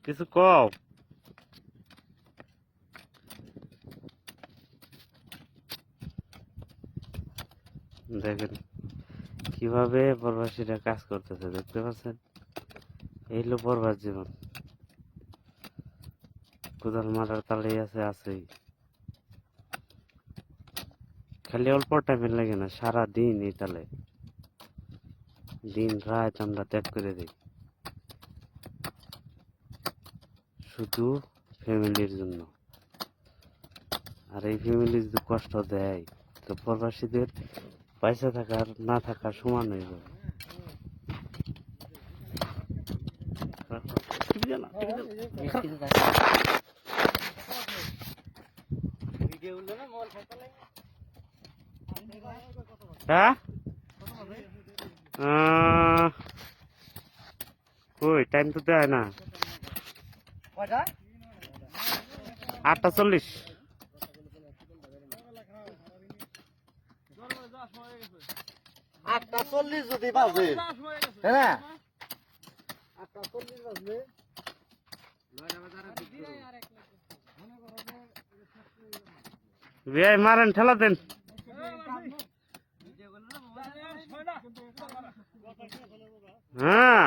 কিছু কও। দেখেন কিভাবে প্রবাসীরা কাজ করতেছে, দেখতে পাচ্ছেন? এই হলো প্রবাস জীবন। কোদাল মারার তালেই আছেই। খালি অল্প টাইমের লাগে না, সারা দিন এই তালে, দিন রাত আমরা ত্যাগ করে দিই শুধু ফ্যামিলির জন্য। আর এই ফ্যামিলি যদি কষ্ট দেয় তো প্রবাসীদের পয়সা থাকার না থাকার সমান হয়ে যাবে। হ্যাঁ কই টাইম তো দেয় না। 8:40। 8:40 যদি বাজে, হ্যাঁ 8:40 বাজলে বিয়াই মারেন, ঠেলা দেন। হ্যাঁ